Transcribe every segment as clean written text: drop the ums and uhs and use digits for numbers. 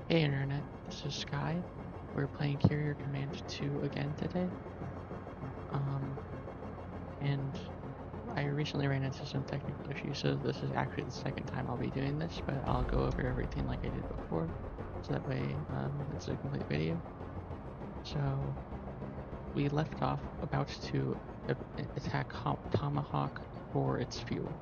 Hey Internet, this is Sky. We're playing Carrier Command 2 again today. And I recently ran into some technical issues, so this is actually the second time I'll be doing this, but I'll go over everything like I did before, so that way it's a complete video. So we left off about to attack Tomahawk for its fuel.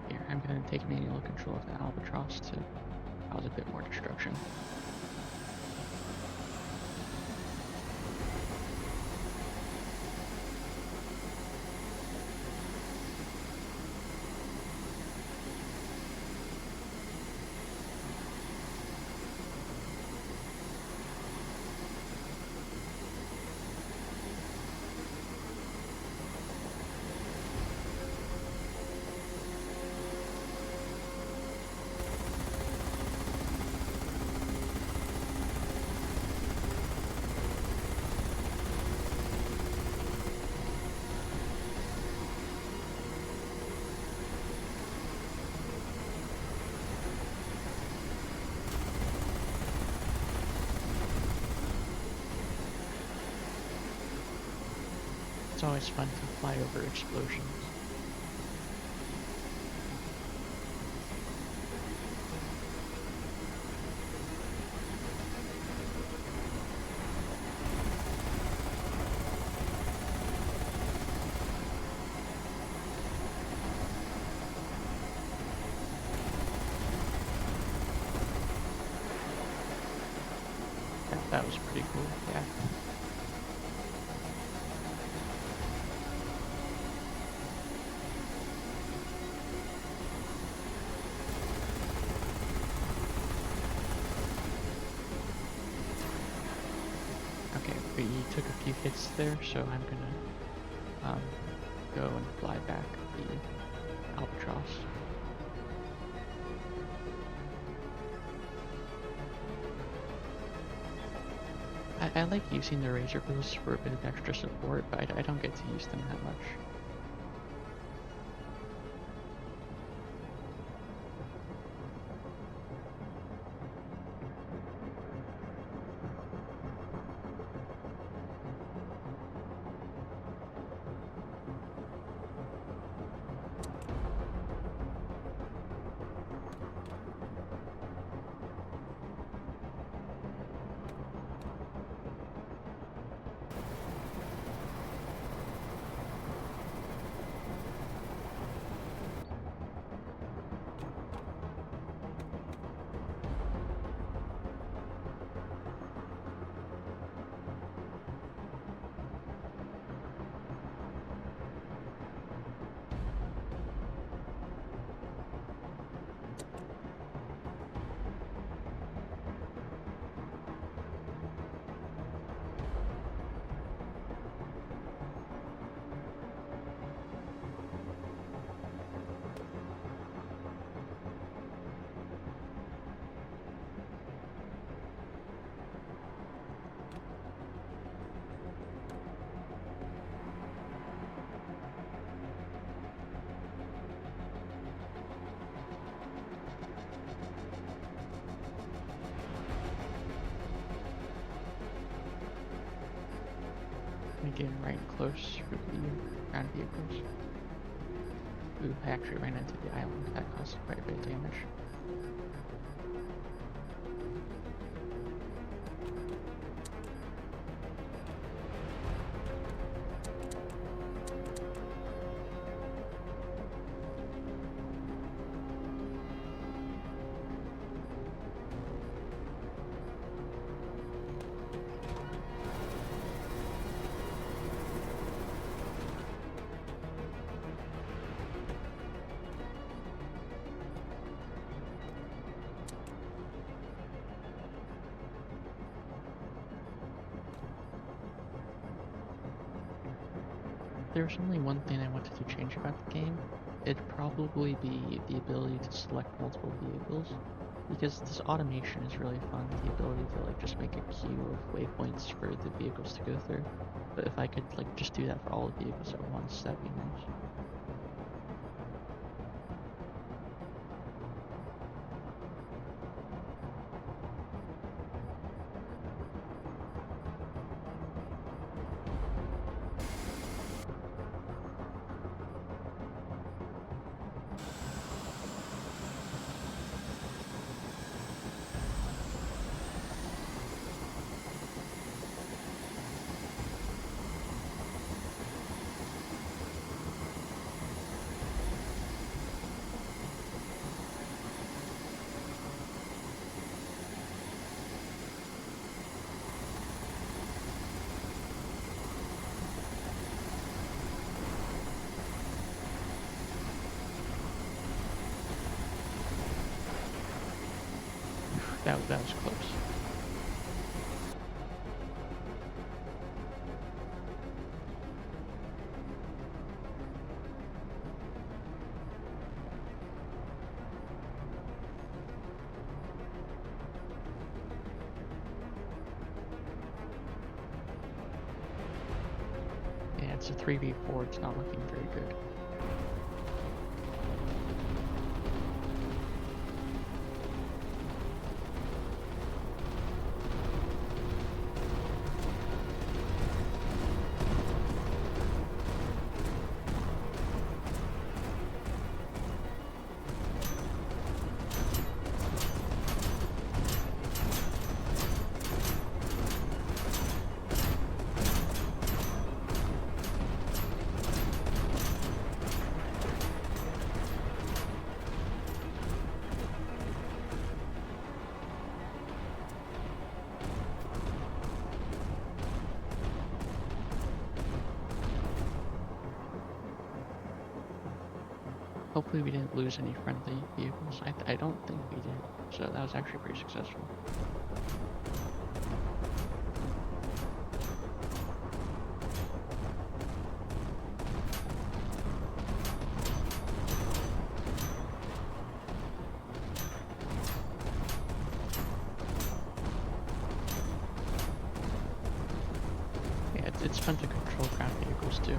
Here, I'm going to take manual control of the Albatross to cause a bit more destruction. It's always fun to fly over explosions. That was pretty cool, yeah. Okay, we took a few hits there, so I'm gonna go and fly back the Albatross. I like using the Razor Bills for a bit of extra support, but I don't get to use them that much. Getting right close for the ground vehicles. Ooh, I actually ran into the island. That caused quite a bit of damage. There was only one thing I wanted to change about the game. It'd probably be the ability to select multiple vehicles, because this automation is really fun, the ability to like just make a queue of waypoints for the vehicles to go through. But if I could like just do that for all the vehicles at once, that'd be nice. That was close. Yeah, it's a 3v4, it's not looking very good. Hopefully we didn't lose any friendly vehicles. I don't think we did, so that was actually pretty successful. Yeah, it's fun to control ground vehicles too.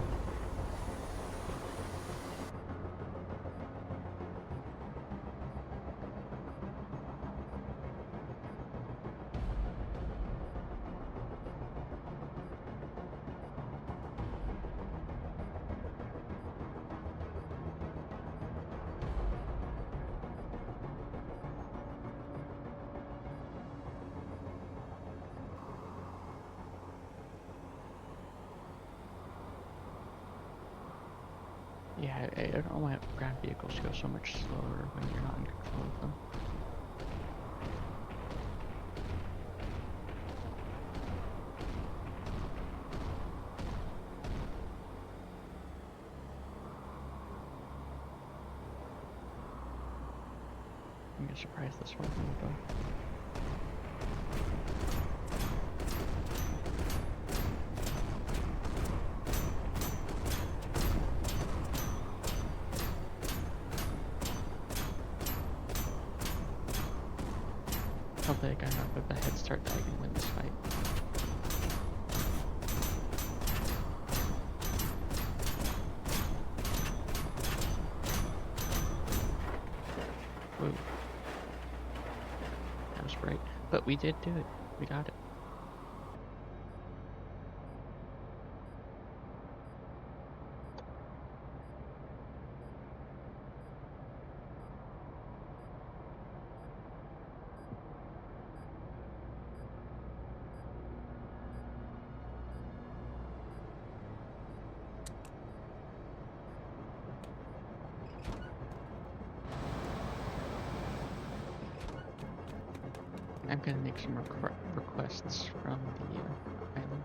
Yeah, I don't want ground vehicles to go so much slower when you're not in control of them. I'm gonna surprise this one from above. Hopefully I got enough of a head start that I can win this fight. Whoa. That was bright. But we did do it. We got it. I'm gonna make some requests from the island.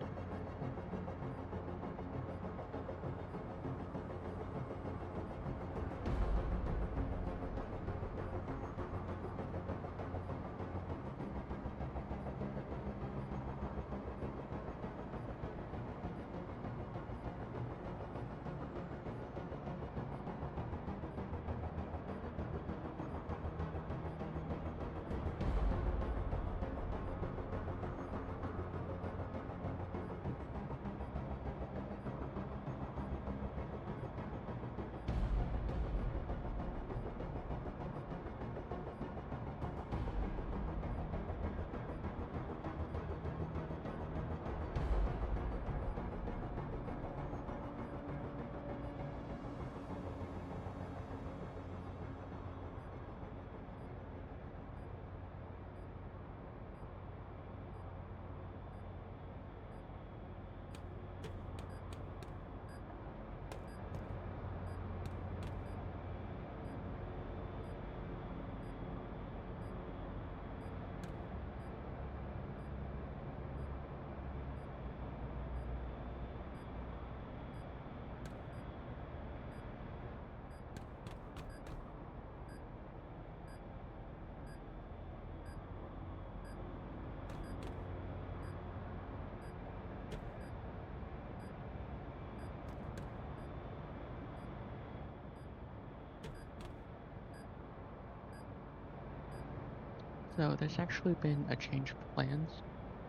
So there's actually been a change of plans.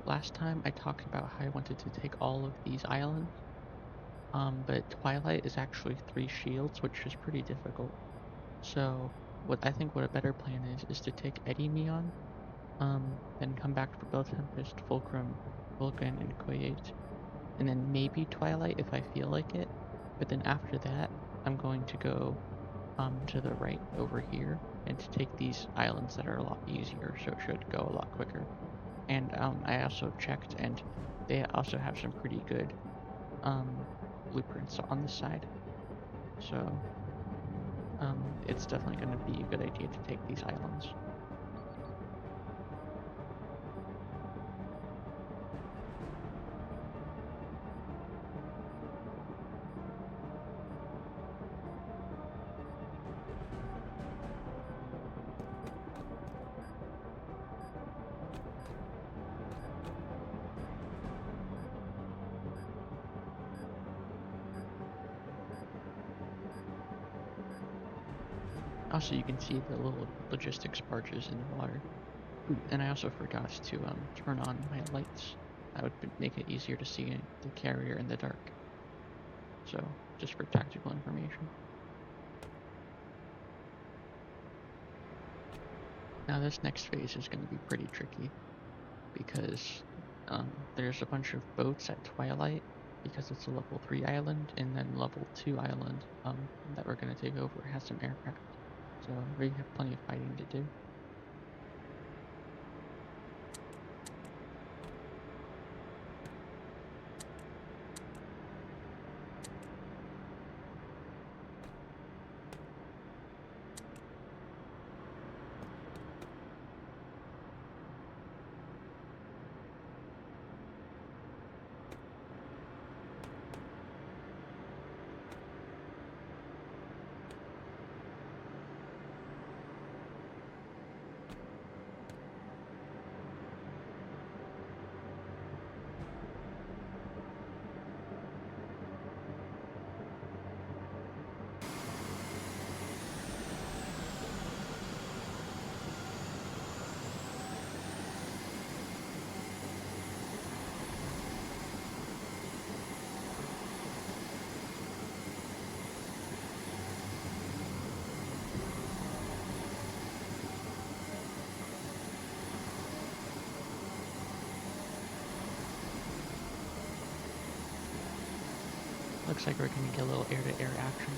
Last time I talked about how I wanted to take all of these islands, but Twilight is actually 3 shields, which is pretty difficult. So what a better plan is to take Endymion, then come back for Bell Tempest, Fulcrum, Vulcan, and Koyate, and then maybe Twilight if I feel like it. But then after that, I'm going to go to the right over here and to take these islands that are a lot easier, so it should go a lot quicker. And I also checked, and they also have some pretty good blueprints on this side. So it's definitely going to be a good idea to take these islands. Also, you can see the little logistics barges in the water. And I also forgot to turn on my lights. That would make it easier to see the carrier in the dark. So, just for tactical information. Now this next phase is going to be pretty tricky, because there's a bunch of boats at Twilight, because it's a level 3 island, and then level 2 island that we're going to take over has some aircraft. So we have plenty of fighting to do. Looks like we're going to get a little air-to-air action.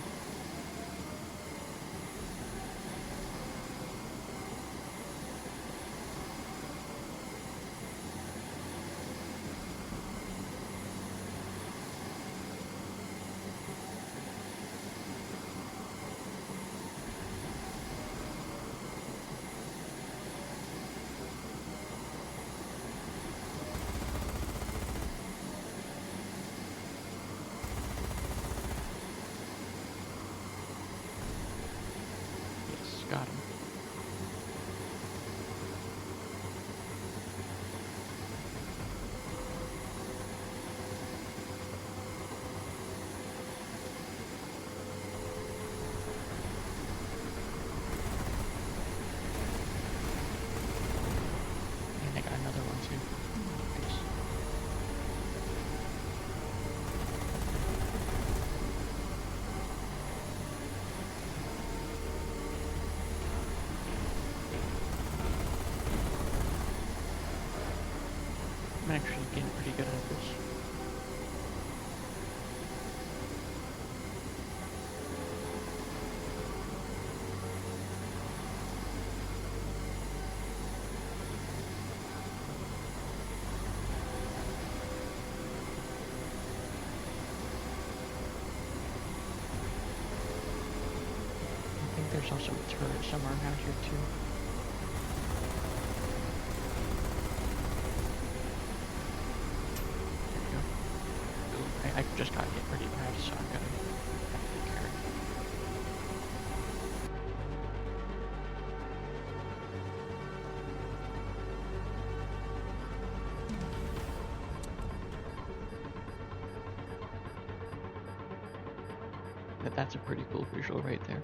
actually getting pretty good at this. I think there's also a turret somewhere around here too. There you go. Ooh, I just got hit pretty bad, so I'm gonna take care of it. That's a pretty cool visual right there.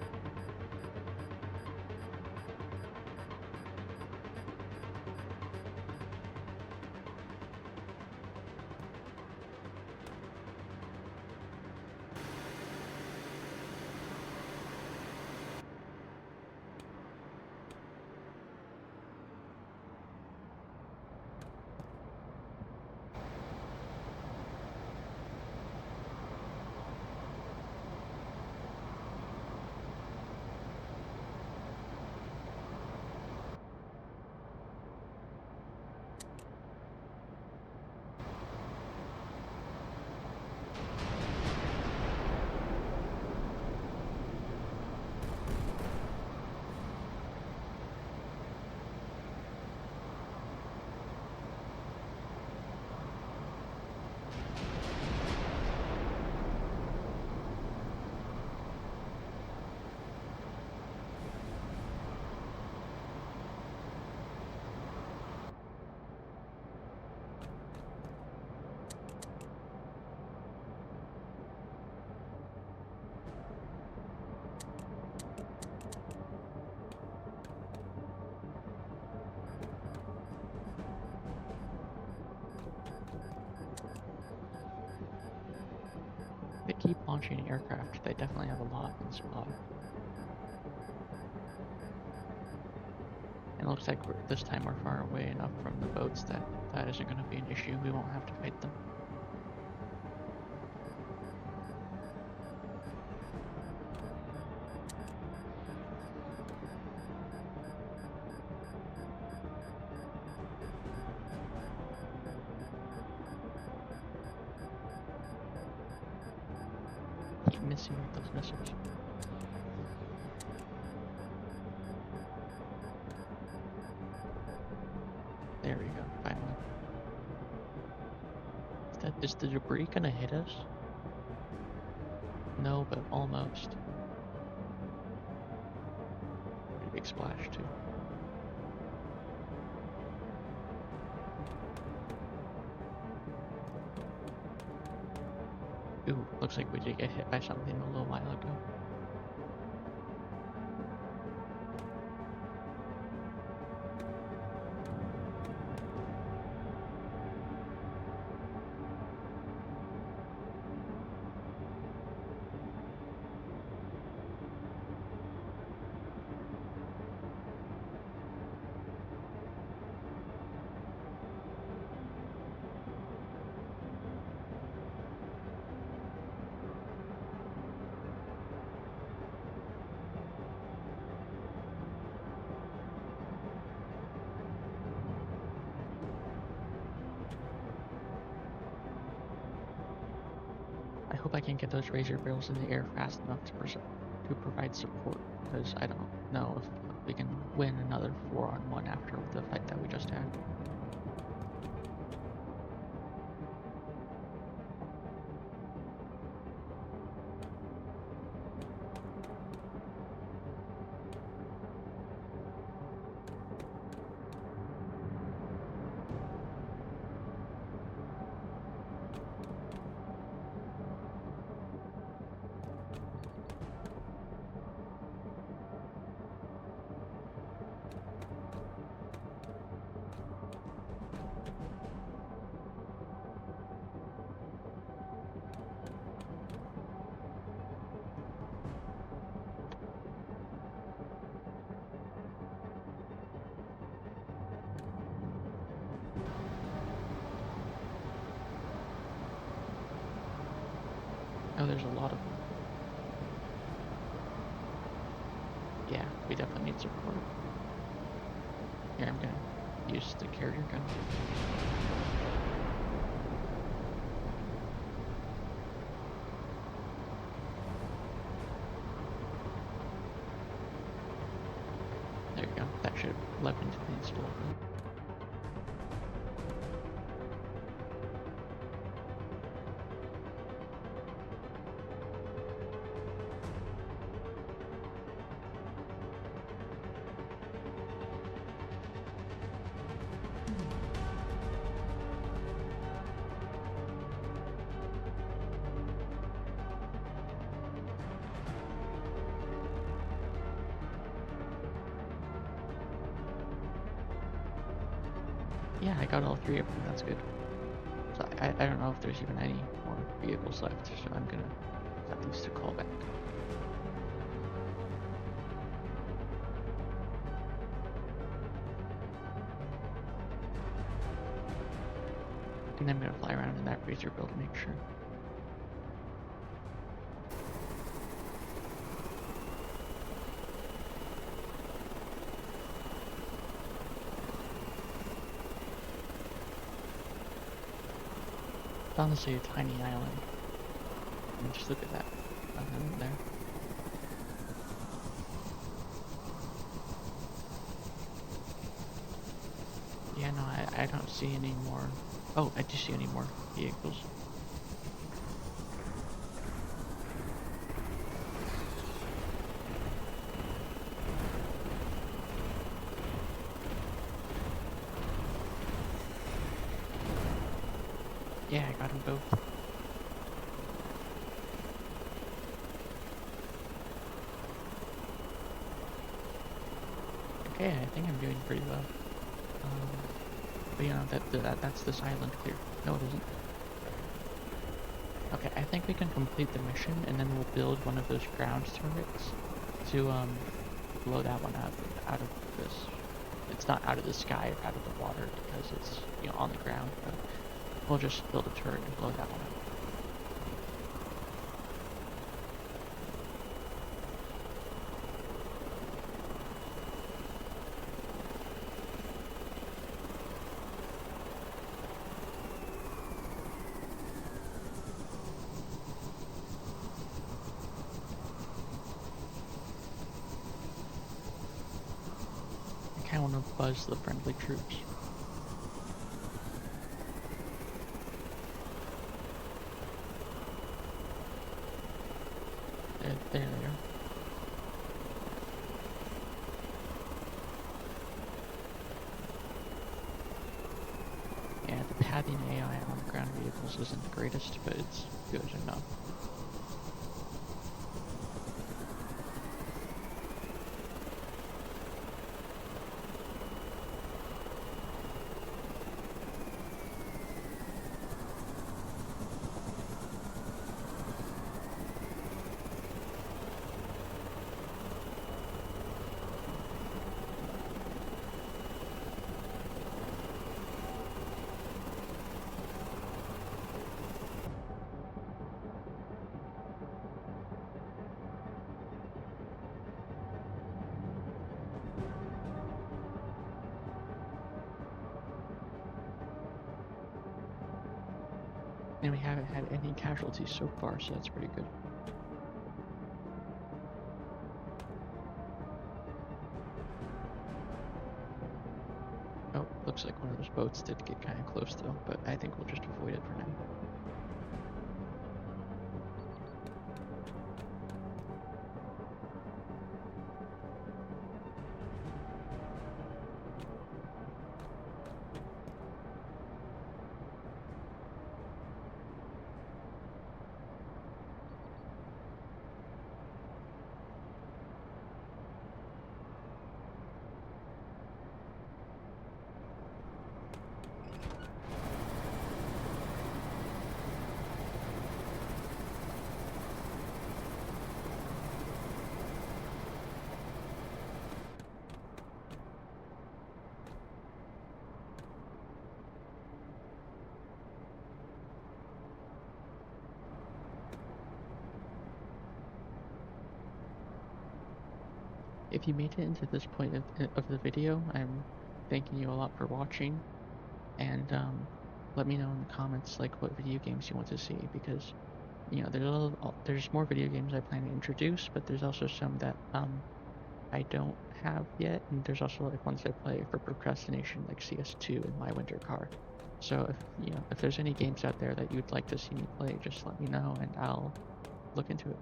They keep launching aircraft. They definitely have a lot in supply. And it looks like this time we're far away enough from the boats that that isn't going to be an issue. We won't have to fight them. Keep missing with those missiles. There we go, finally. Is the debris gonna hit us? No, but almost. Pretty big splash too. Ooh, looks like we did get hit by something a little while ago. I hope I can get those razor barrels in the air fast enough to provide support, because I don't know if we can win another 4-on-1 after the fight that we just had. Oh, there's a lot of them. Yeah, we definitely need support. Here, I'm gonna use the carrier gun. There you go. That should have weapons be installed. Yeah, I got all 3 of them. That's good. So I don't know if there's even any more vehicles left, so I'm gonna at least a call back. And then I'm gonna fly around in that Razor Bill to make sure. It's honestly a tiny island. I mean, just look at that island there. Yeah, no, I don't see any more. Oh, I do see any more vehicles. Yeah, I got them both. Okay, I think I'm doing pretty well. But you know, that's this island clear. No, it isn't. Okay, I think we can complete the mission, and then we'll build one of those ground turrets to blow that one out of this. It's not out of the sky or out of the water because it's, you know, on the ground. But we'll just build a turret and blow that one up. I kind of want to buzz the friendly troops. There they are. Yeah, the padding AI on ground vehicles isn't the greatest, but it's good enough. And we haven't had any casualties so far, so that's pretty good. Oh, looks like one of those boats did get kind of close though, but I think we'll just avoid it for now. if you made it into this point of the video, I'm thanking you a lot for watching, and let me know in the comments like what video games you want to see, because you know there's more video games I plan to introduce, but there's also some that I don't have yet, and there's also like ones I play for procrastination, like CS2 and My Winter Car. So if there's any games out there that you'd like to see me play, just let me know and I'll look into it.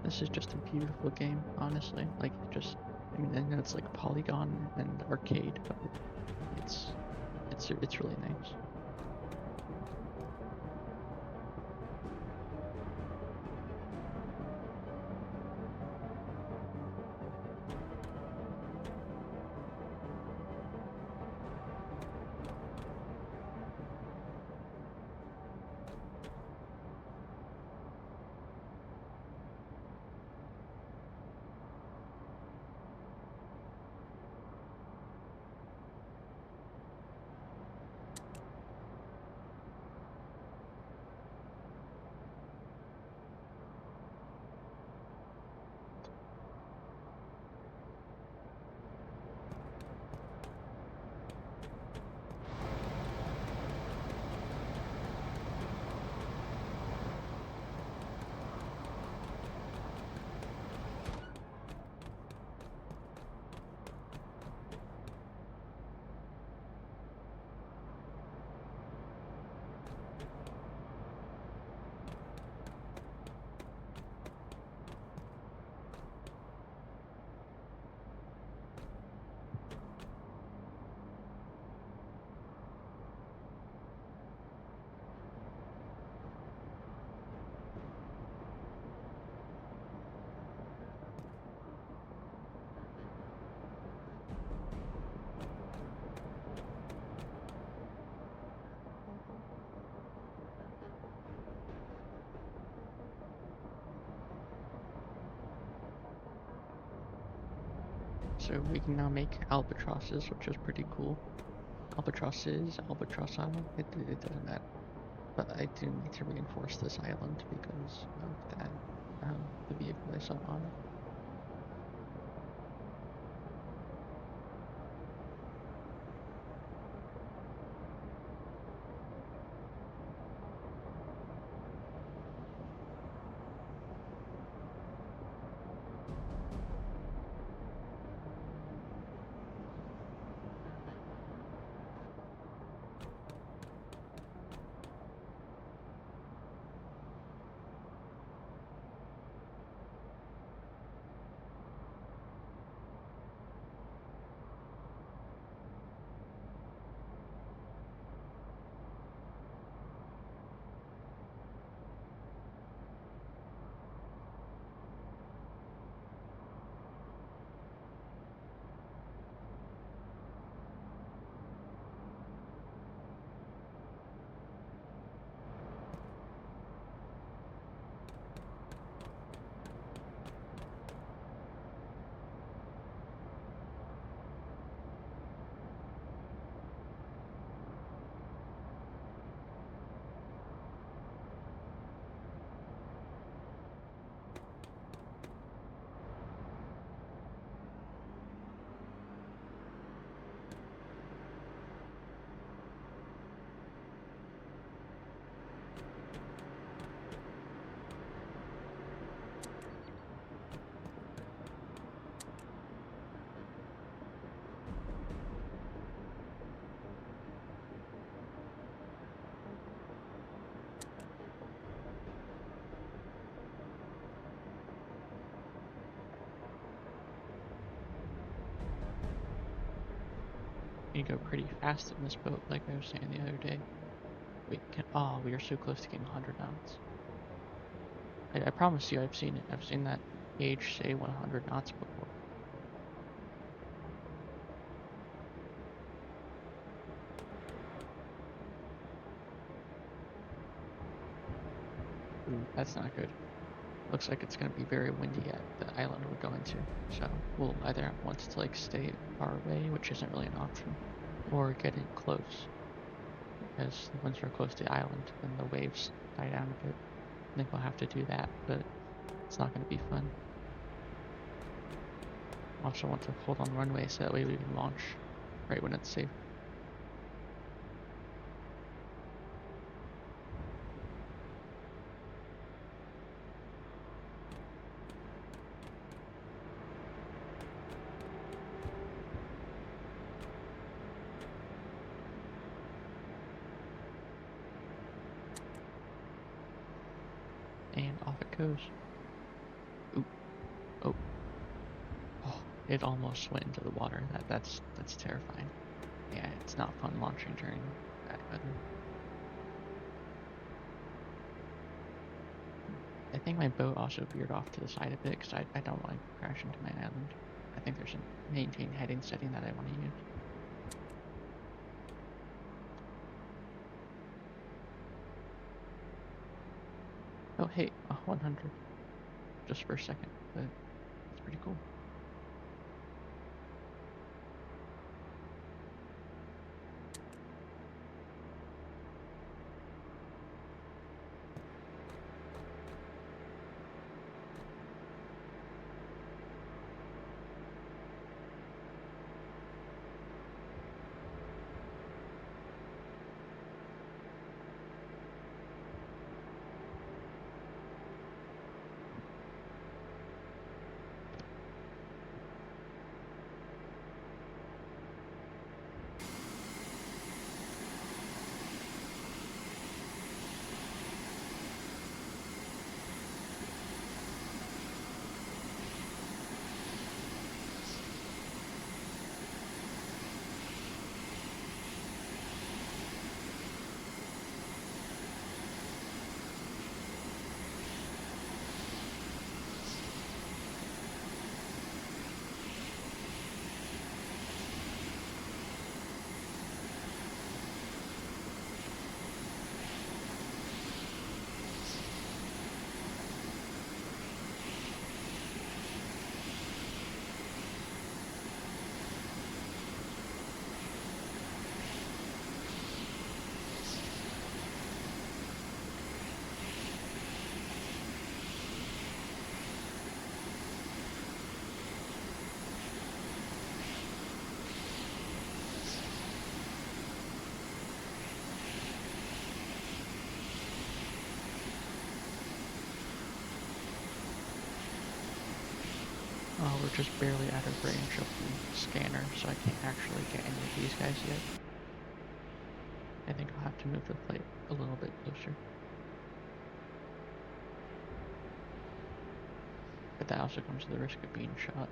This is just a beautiful game, honestly. Like, I mean, I know it's like Polygon and arcade, but it's it's really nice. So we can now make albatrosses, which is pretty cool. Albatrosses, albatrossa, it doesn't matter. But I do need to reinforce this island because of that, the vehicle I saw on it. can go pretty fast in this boat, like I was saying the other day. We are so close to getting 100 knots. I promise you, I've seen it. I've seen that gauge say 100 knots before. Ooh, that's not good. Looks like it's going to be very windy at the island we're going to, so we'll either want to like stay far away, which isn't really an option, or get in close, because once we're close to the island, then the waves die down a bit. I think we'll have to do that, but it's not going to be fun. Also want to hold on the runway so that way we can launch right when it's safe. And off it goes. Ooh. Oh. Oh, it almost went into the water. That's terrifying. Yeah, it's not fun launching during bad weather. I think my boat also veered off to the side a bit because I don't want to crash into my island. I think there's a maintain heading setting that I want to use. Oh hey, 100. Just for a second, but it's pretty cool. We're just barely out of range of the scanner, so I can't actually get any of these guys yet. I think I'll have to move the plate a little bit closer. But that also comes with the risk of being shot.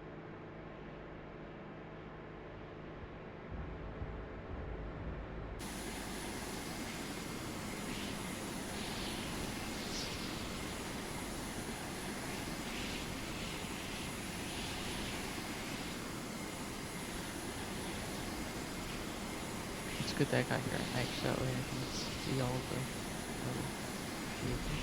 It's good that I got here at night so that way I can see all of the vehicles.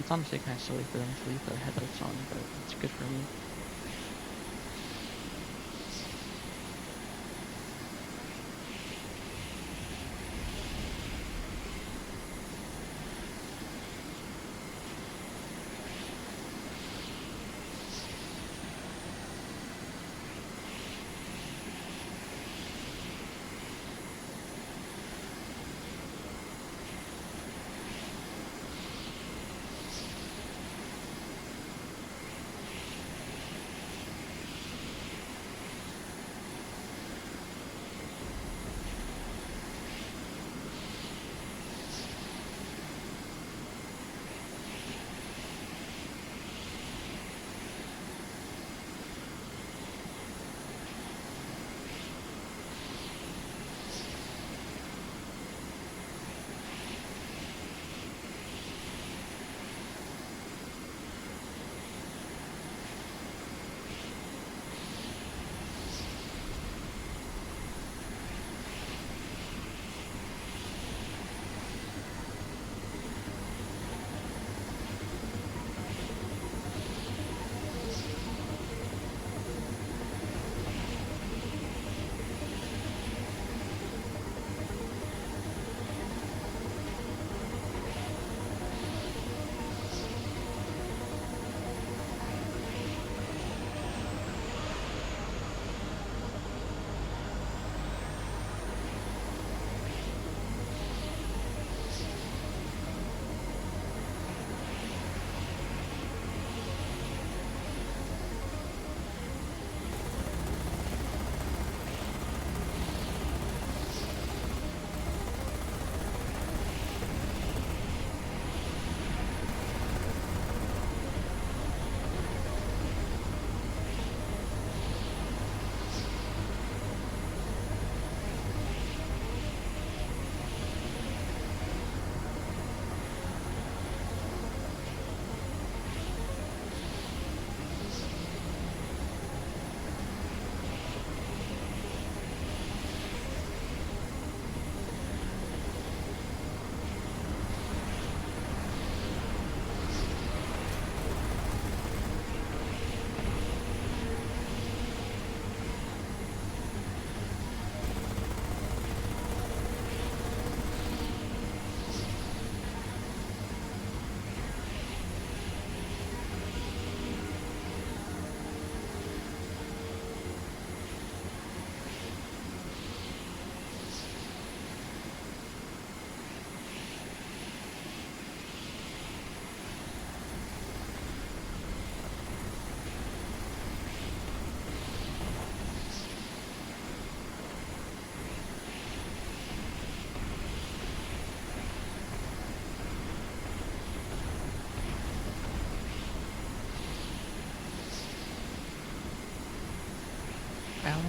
It's honestly kind of silly for them to leave their headlights on, but it's good for me.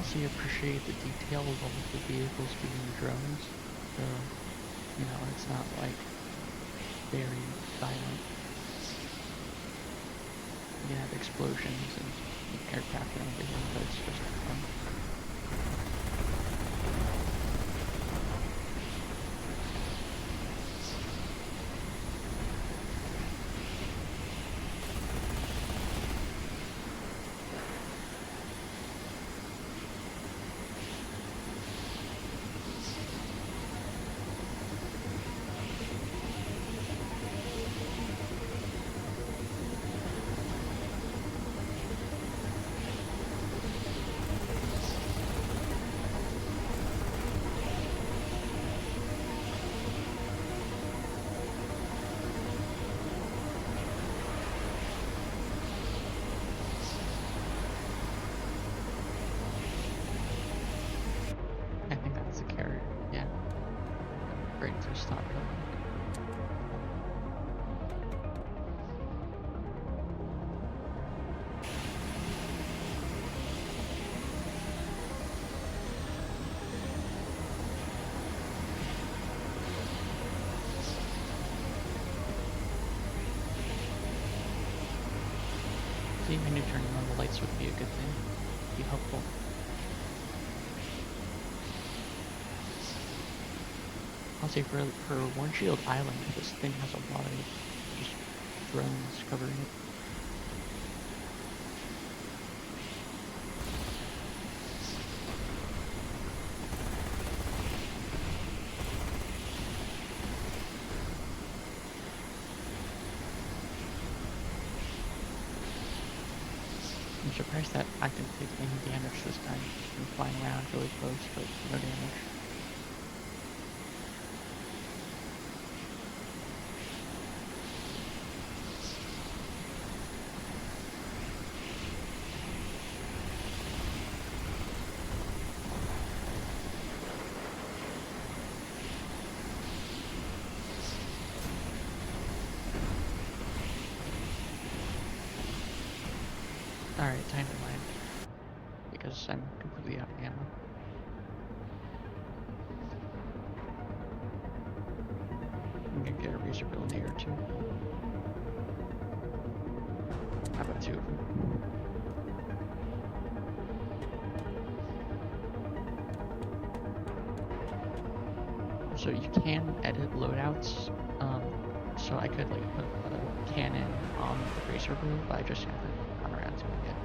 honestly appreciate the detail of all of the vehicles being drones, so, you know, it's not like very violent. You can have explosions and aircraft and everything, but it's just fun. I think that's the carrier, yeah. Ready to stop real quick. See, I knew turning on the lights would be a good thing. Be helpful. I'll say for Warnshield Island, this thing has a lot of just drones covering it. I'm surprised that I didn't take any damage this time. I'm flying around really close, but no damage. Alright, time to land. Because I'm completely out of ammo. I'm gonna get a reusability or two. How about 2 of them? So you can edit loadouts. So I could like put a cannon on the racer wheel, but I just haven't gone around to it yet.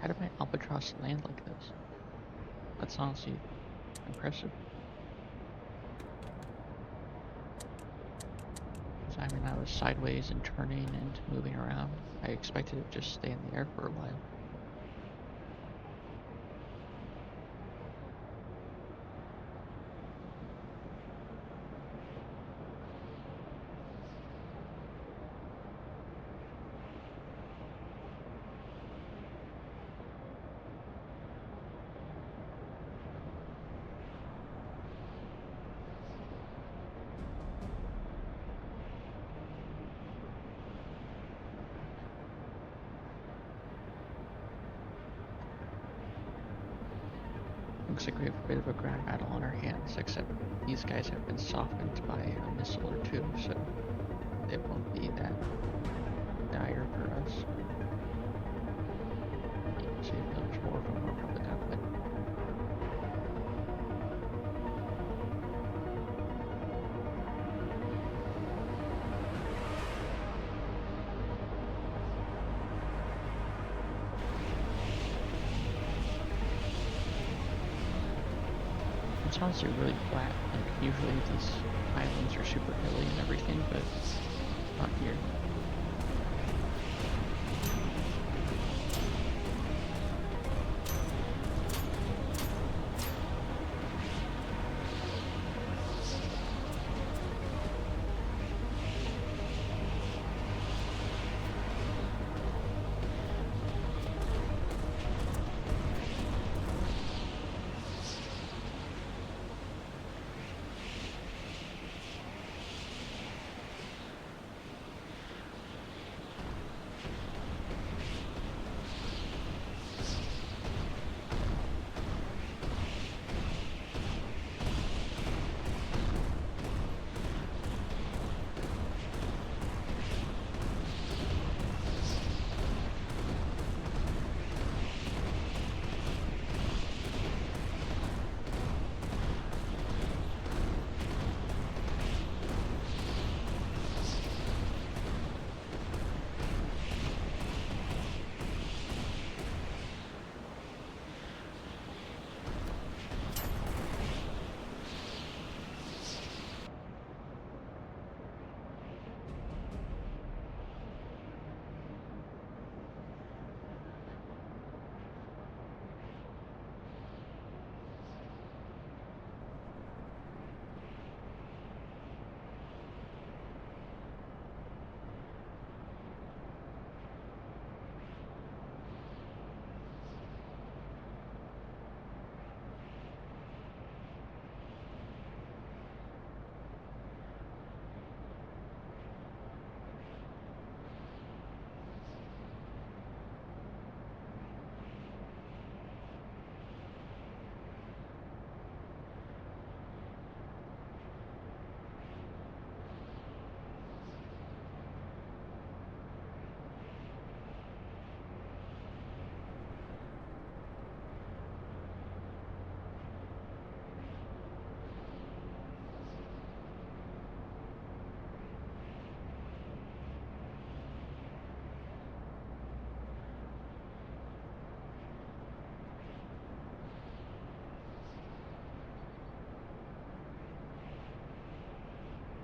How did my Albatross land like this? That's honestly impressive. I mean, I was sideways and turning and moving around. I expected it to just stay in the air for a while. looks like we have a bit of a ground battle on our hands, except these guys have been softened by a missile or two, so it won't be that dire for us. See if there's more of them warmed up at that point. It's honestly really flat. Like, usually these islands are super hilly and everything, but not here.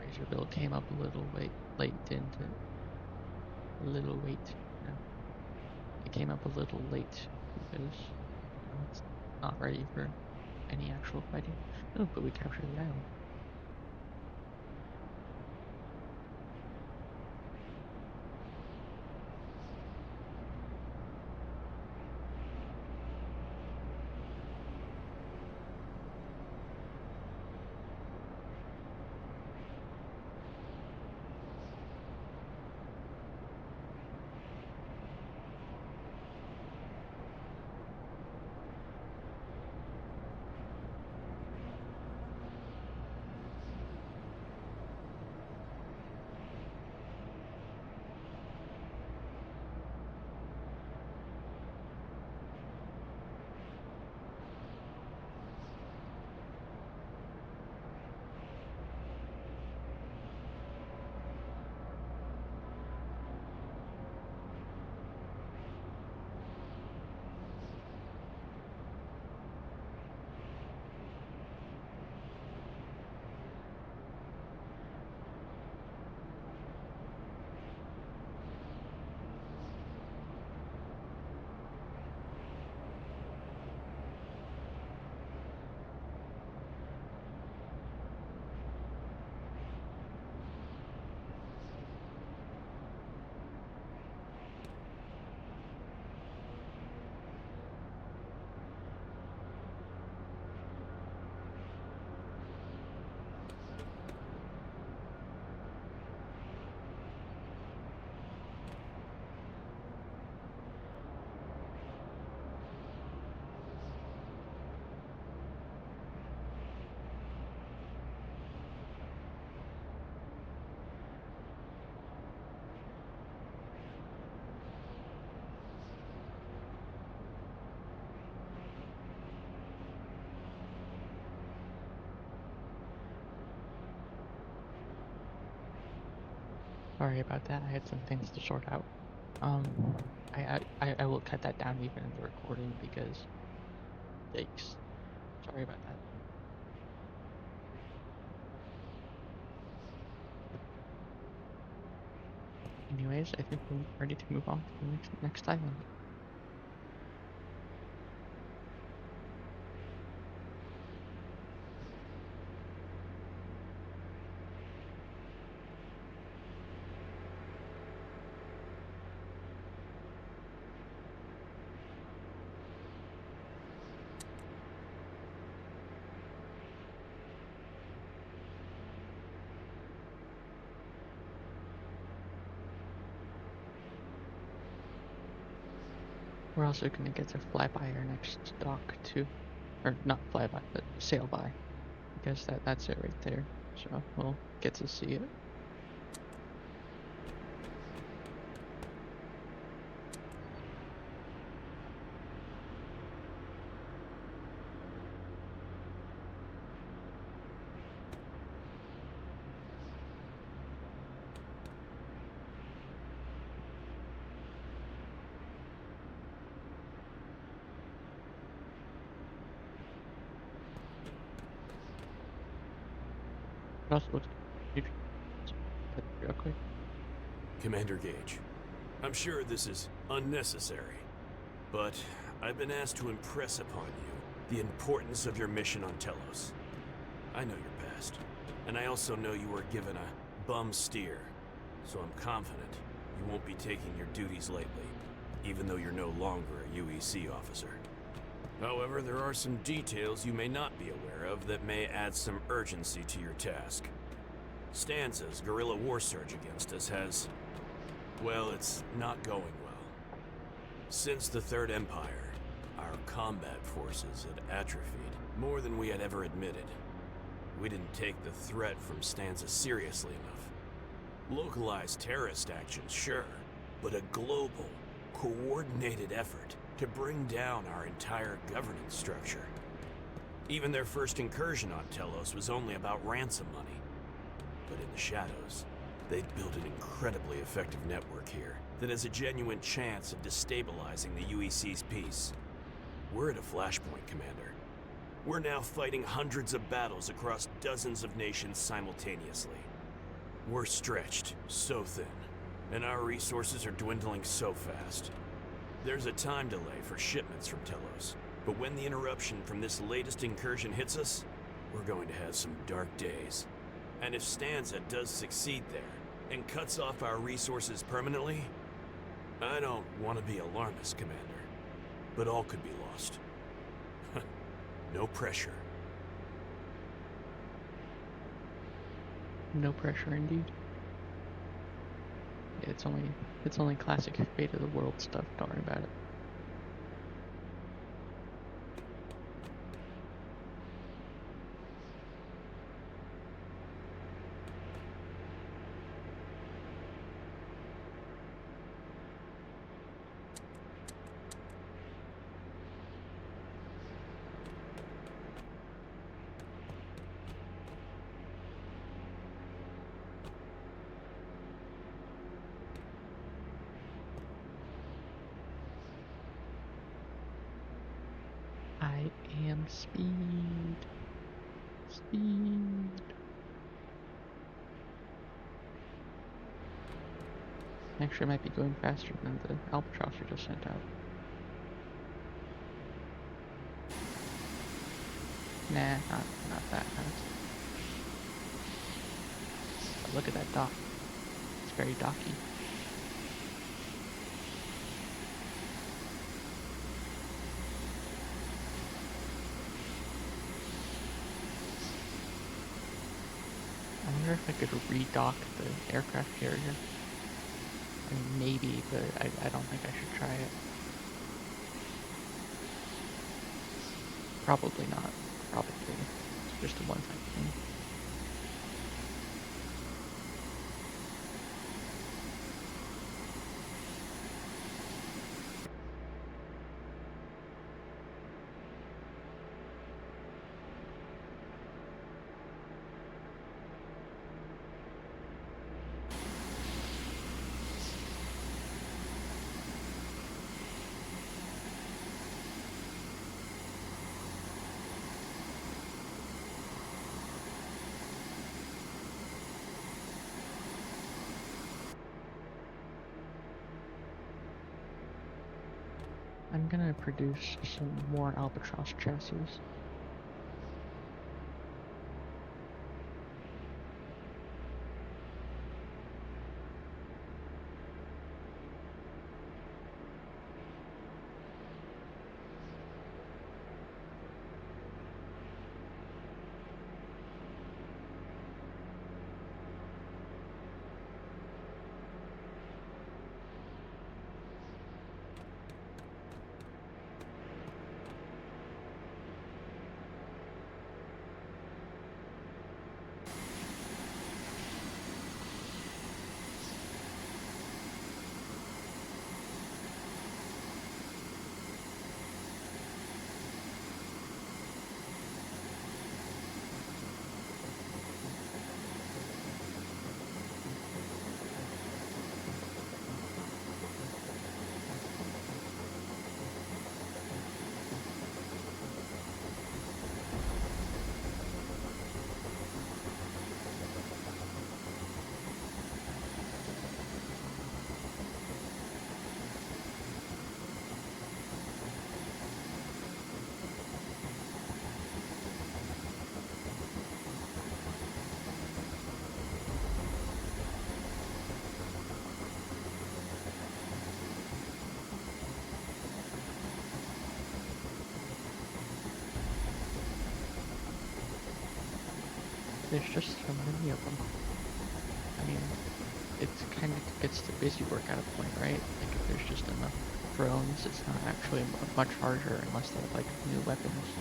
Razor Bill came up a little late, didn't it? A little late. No. It came up a little late because it's not ready for any actual fighting. Oh, but we captured the island. Sorry about that. I had some things to sort out. I will cut that down even in the recording because, yikes. Sorry about that. Anyways, I think we're ready to move on to the next island. We're also gonna get to fly by our next dock too, or not fly by, but sail by, because that's it right there. So we'll get to see it. It also looks real quick. Commander Gage, I'm sure this is unnecessary, but I've been asked to impress upon you the importance of your mission on Telos. I know your past, and I also know you were given a bum steer, so I'm confident you won't be taking your duties lately, even though you're no longer a UEC officer. However, there are some details you may not be aware of that may add some urgency to your task. Stanza's guerrilla war surge against us has... well, it's not going well. Since the Third Empire, our combat forces had atrophied more than we had ever admitted. We didn't take the threat from Stanza seriously enough. Localized terrorist actions, sure, but a global, coordinated effort to bring down our entire governance structure. Even their first incursion on Telos was only about ransom money. But in the shadows, they'd built an incredibly effective network here that has a genuine chance of destabilizing the UEC's peace. We're at a flashpoint, Commander. We're now fighting hundreds of battles across dozens of nations simultaneously. We're stretched so thin, and our resources are dwindling so fast. There's a time delay for shipments from Telos, but when the interruption from this latest incursion hits us, we're going to have some dark days. And if Stanza does succeed there, and cuts off our resources permanently, I don't want to be alarmist, Commander, but all could be lost. No pressure. No pressure indeed. Yeah, it's only classic fate of the world stuff, don't worry about it. I am speed. Speed. Actually, I might be going faster than the Albatross we just sent out. Nah, not that fast. But look at that dock. It's very docky. I wonder if I could redock the aircraft carrier. I mean, maybe, but I don't think I should try it. Probably not. Probably. It's just a one-time thing. gonna produce some more Albatross chassis. There's just so many of them. I mean, it kind of gets the busy work at a point, right? Like if there's just enough drones, it's not actually much harder unless they have like new weapons.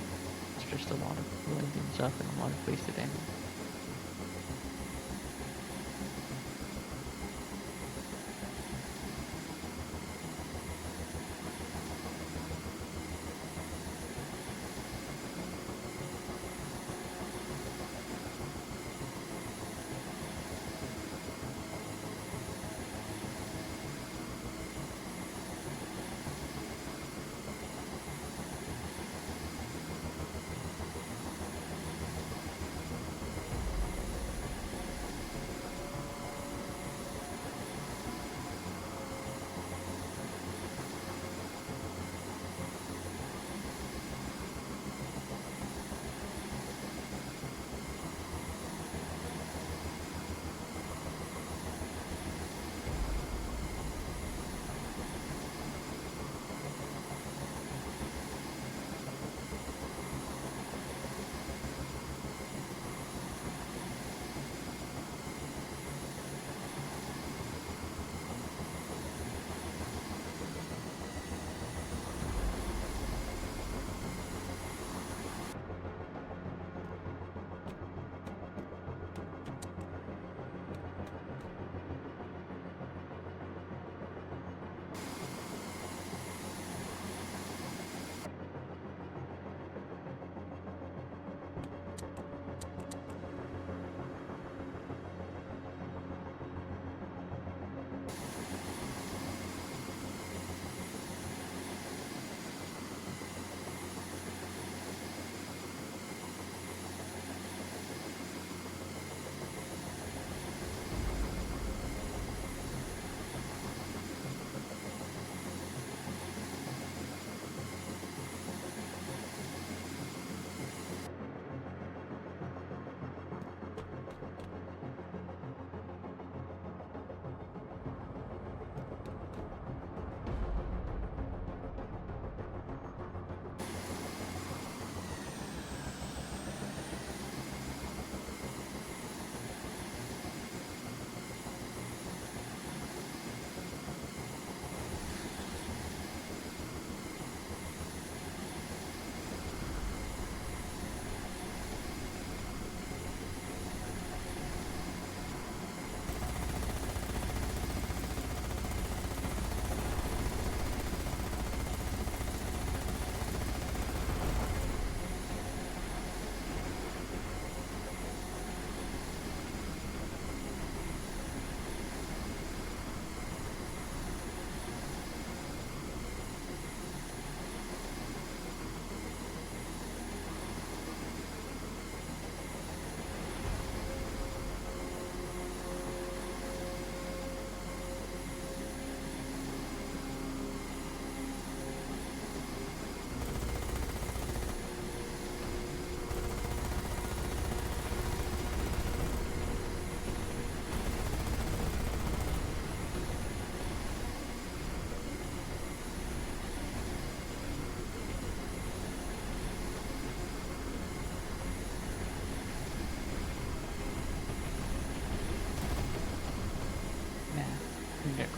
It's just a lot of blowing things up and a lot of wasted ammo.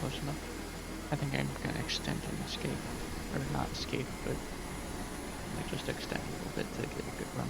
close enough. I think I'm gonna extend and escape. Or not escape, but like just extend a little bit to get a good run.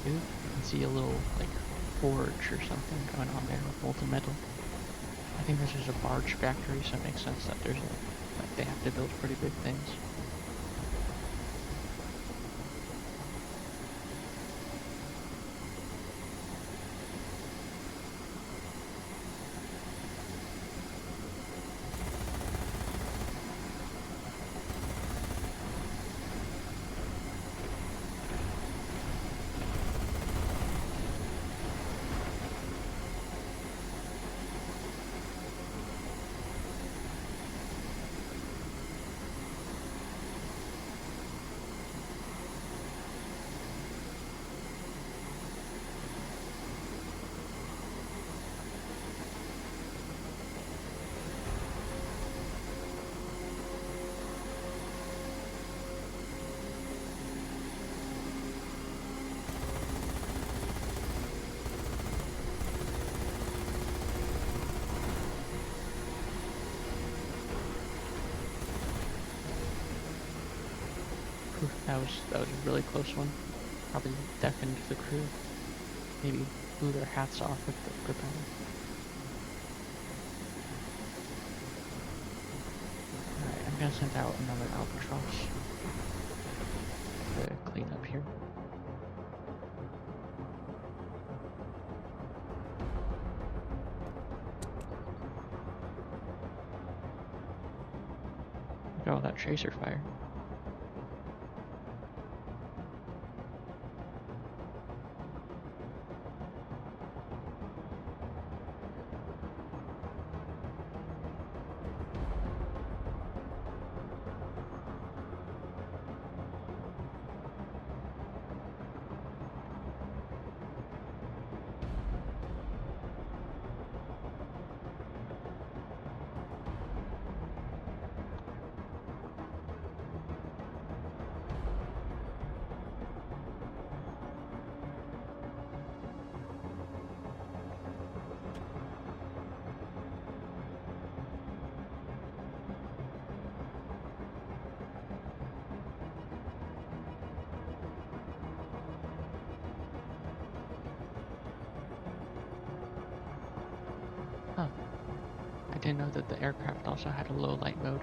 You can see a little like forge or something going on there with molten metal. I think this is a barge factory, so it makes sense that there's like they have to build pretty big things. That was a really close one. Probably deafened the crew. Maybe blew their hats off with the propeller. Alright, I'm gonna send out another albatross to clean up here. Look at all that tracer fire. Huh. I didn't know that the aircraft also had a low light mode.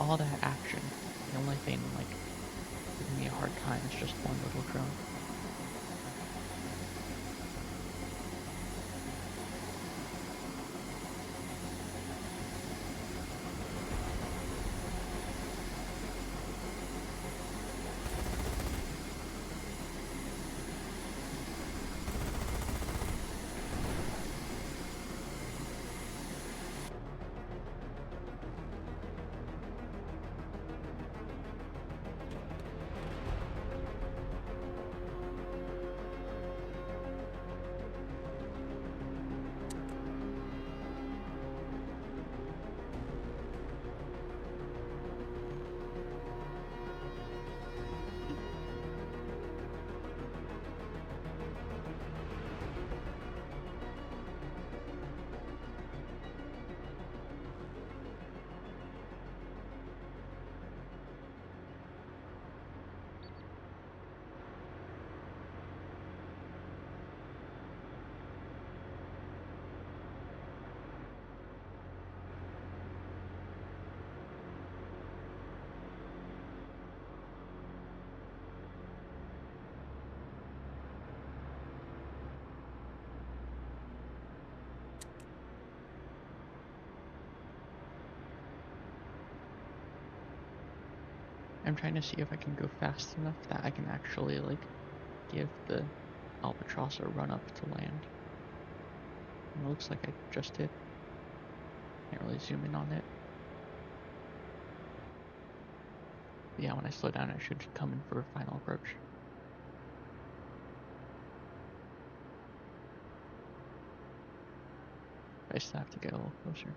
all that action, the only thing like giving me a hard time is just one little drone. I'm trying to see if I can go fast enough that I can actually like give the Albatross a run up to land. And it looks like I just did. Can't really zoom in on it. But yeah, when I slow down, I should come in for a final approach. I still have to get a little closer.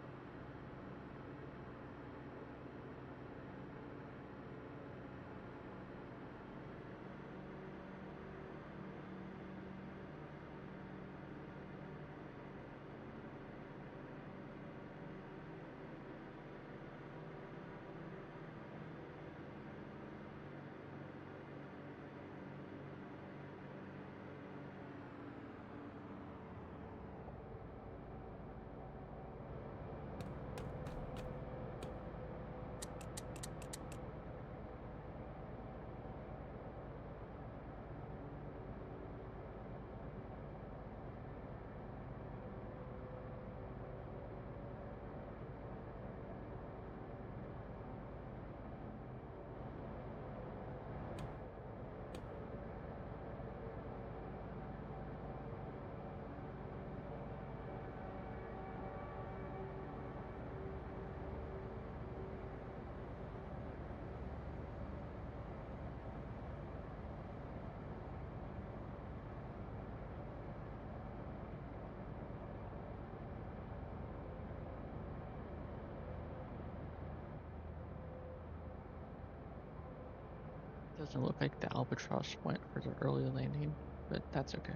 Doesn't look like the Albatross went for the early landing, but that's okay.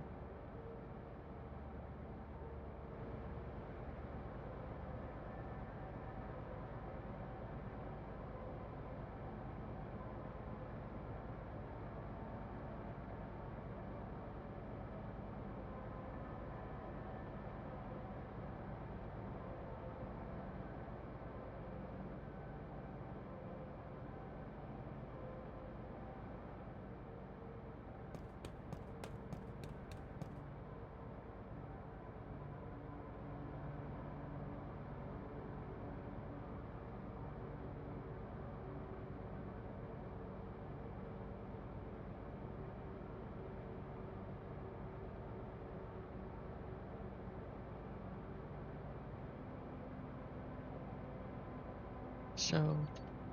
So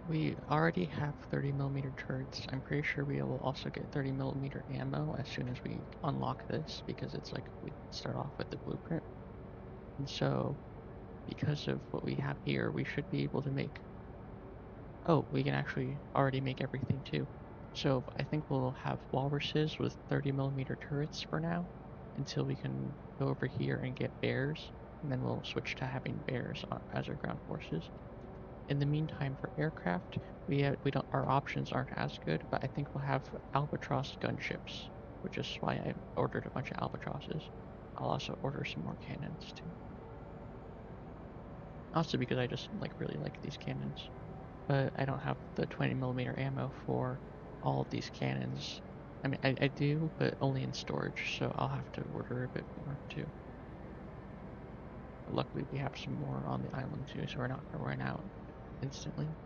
we already have 30mm turrets. I'm pretty sure we will also get 30mm ammo as soon as we unlock this, because it's like we start off with the blueprint. And so because of what we have here, we should be able to make... Oh, we can actually already make everything too. So I think we'll have walruses with 30mm turrets for now, until we can go over here and get bears, and then we'll switch to having bears as our ground forces. In the meantime, for aircraft, our options aren't as good, but I think we'll have Albatross gunships, which is why I ordered a bunch of Albatrosses. I'll also order some more cannons too. Also because I just really like these cannons. but I don't have the 20mm ammo for all of these cannons. I mean, I do, but only in storage, so I'll have to order a bit more too. But luckily, we have some more on the island too, so we're not going to run out instantly.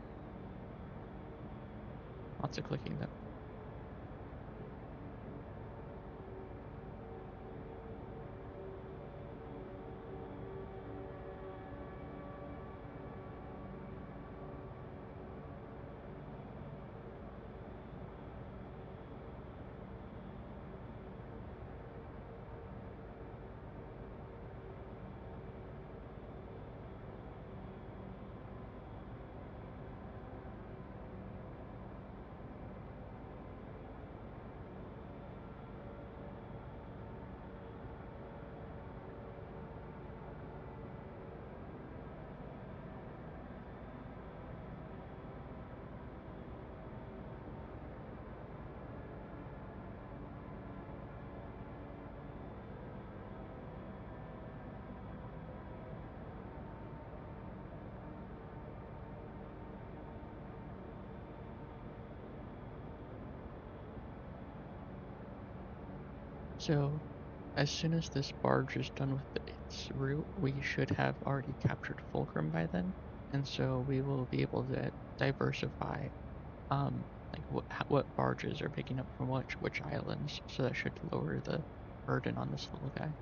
Lots of clicking though. So, as soon as this barge is done with its route, we should have already captured Fulcrum by then, and so we will be able to diversify, like what barges are picking up from which islands. So that should lower the burden on this little guy.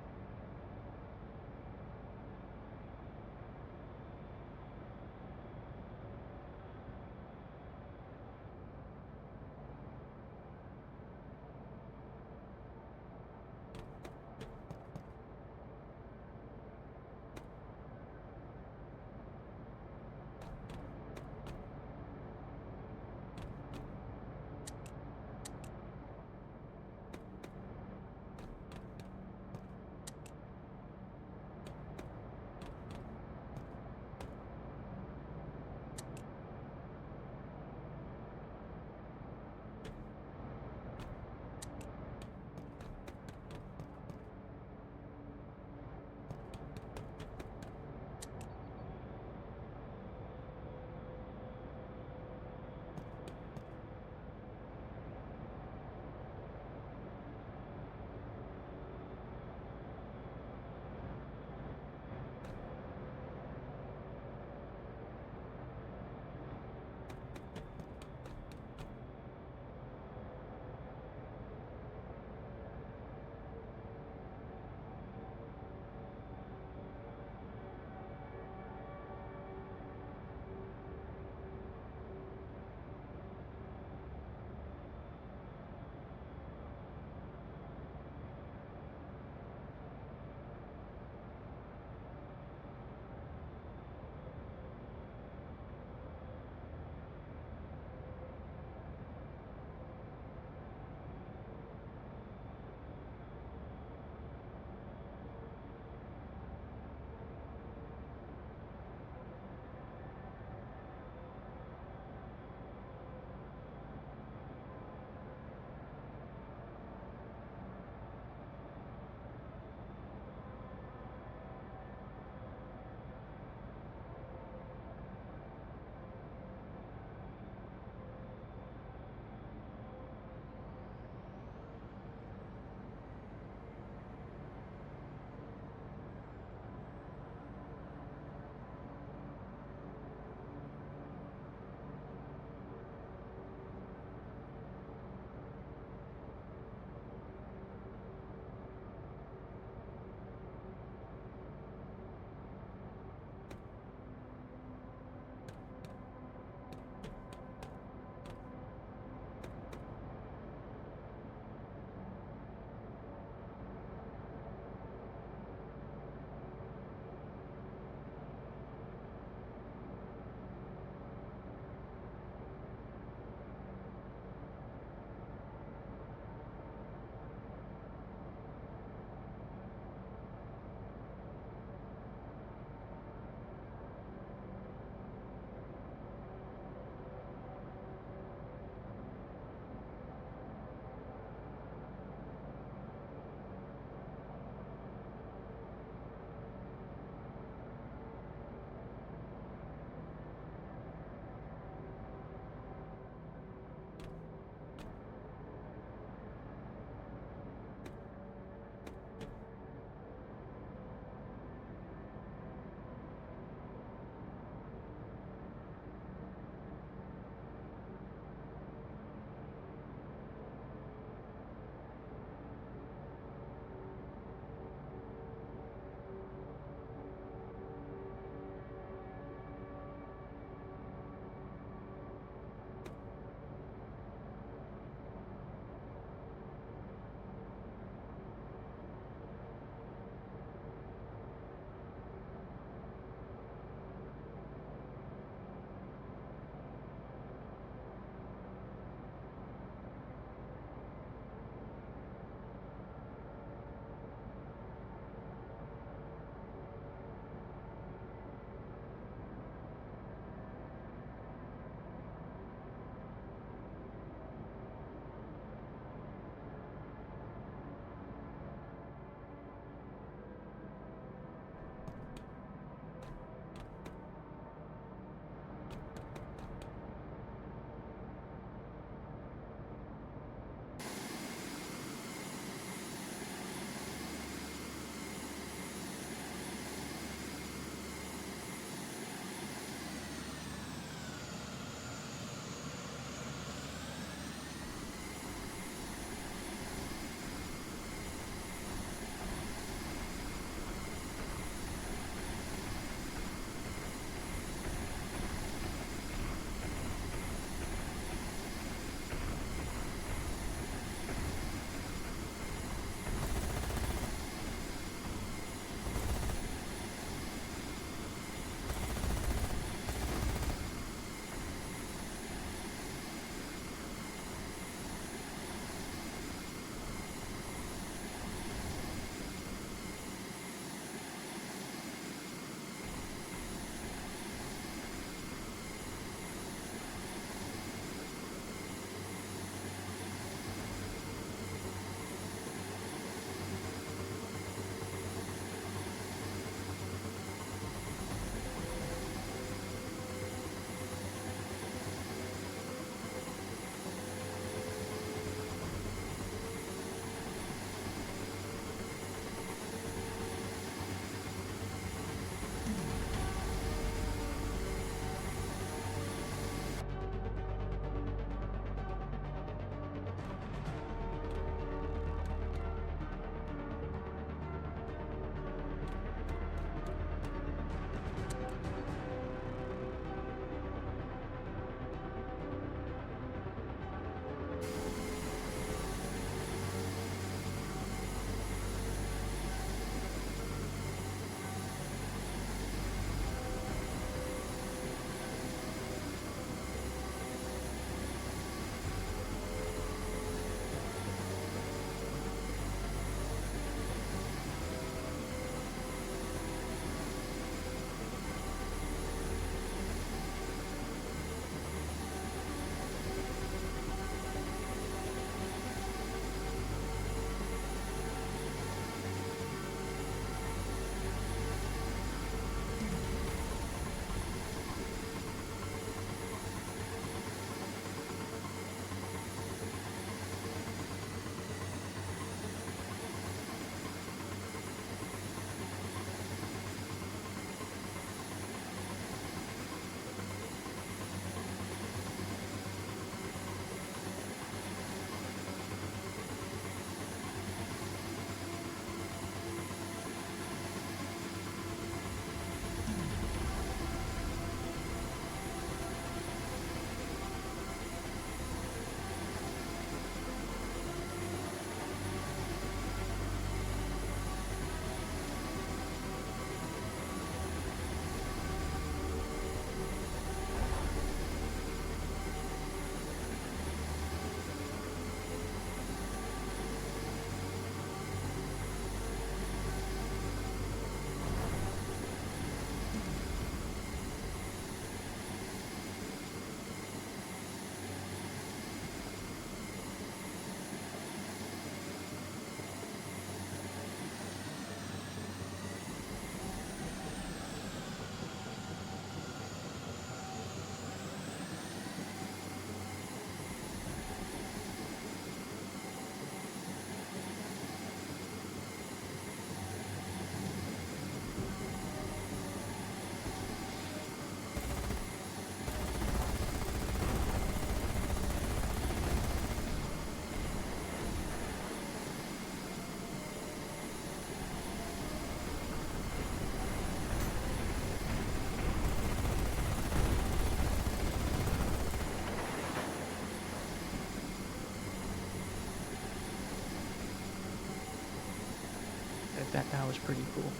that was pretty cool.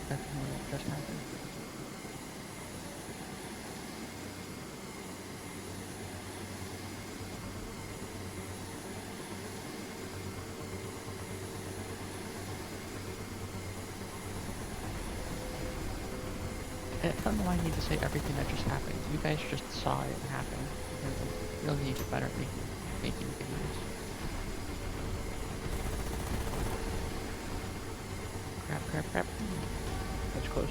Definitely what just happened. I don't know why I need to say everything that just happened. You guys just saw it happen. You'll need to get better at making videos. Crap. That's close.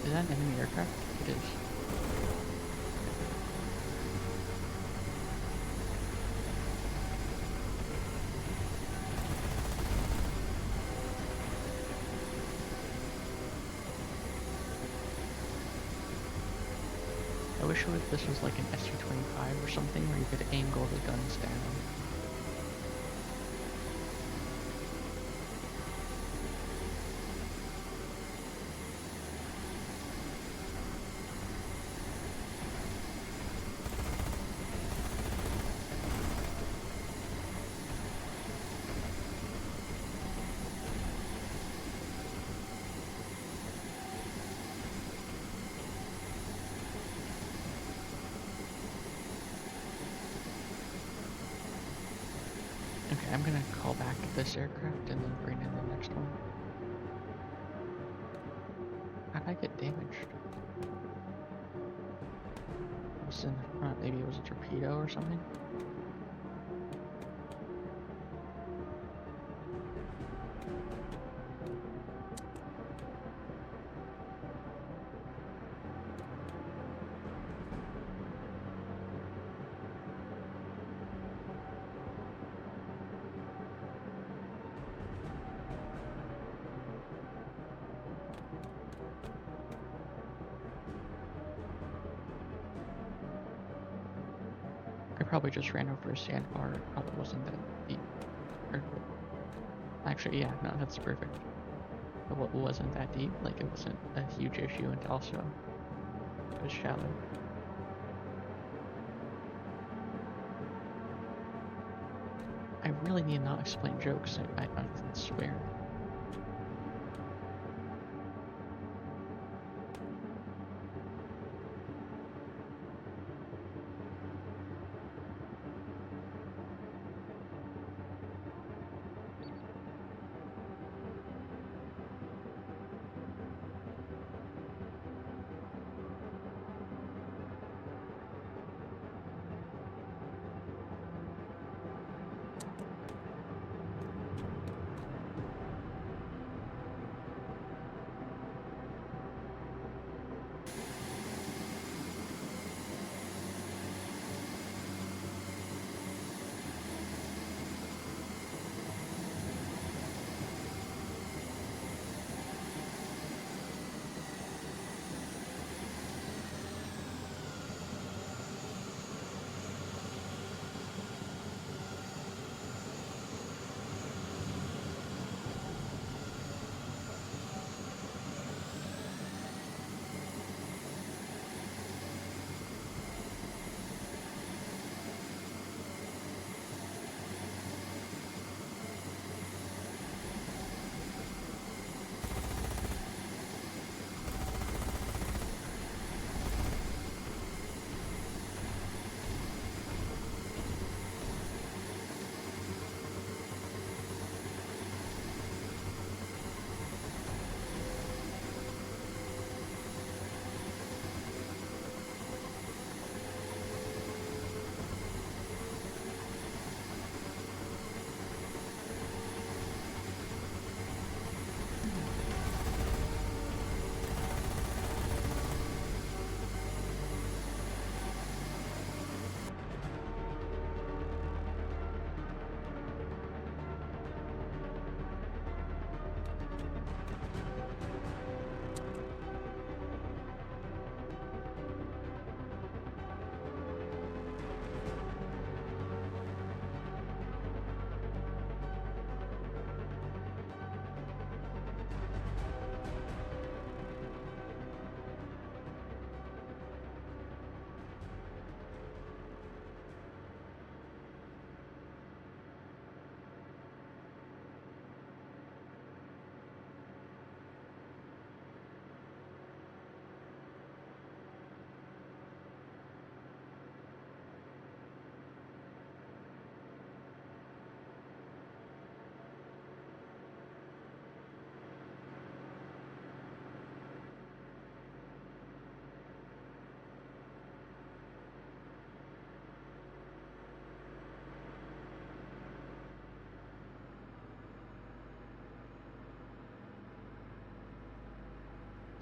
Is that an enemy aircraft? It is. I wish this was like an SU-25 or something where you could angle the guns down. Okay, I'm gonna call back this aircraft and then bring in the next one. How'd I get damaged? It was in the front, maybe it was a torpedo or something? I probably just ran over a sandbar. It probably wasn't that deep. Or, actually, yeah, no, that's perfect. It wasn't that deep. Like, it wasn't a huge issue, and also it was shallow. I really need to not explain jokes. I swear.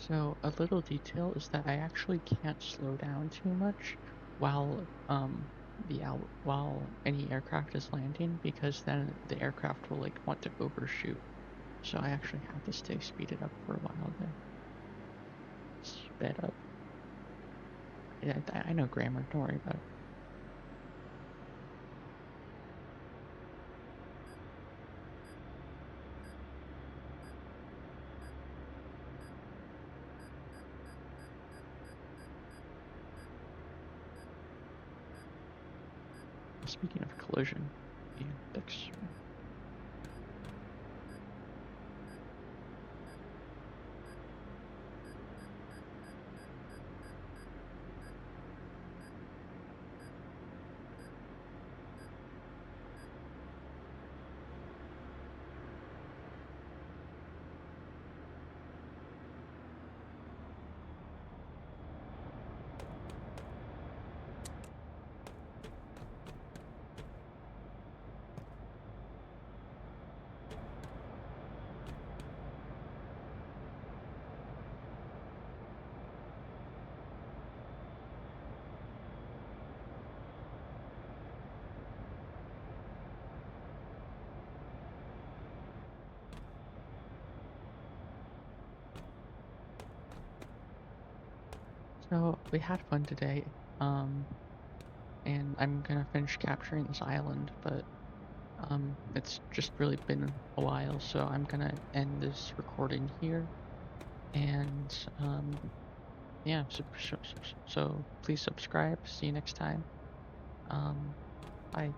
So a little detail is that I actually can't slow down too much while while any aircraft is landing, because then the aircraft will like want to overshoot. So I actually have to stay speeded up for a while there. Sped up. Yeah, I know grammar, don't worry about it. Speaking of collision, index. So we had fun today, and I'm gonna finish capturing this island, but it's just really been a while, so I'm gonna end this recording here. And yeah, so please subscribe. See you next time. Bye.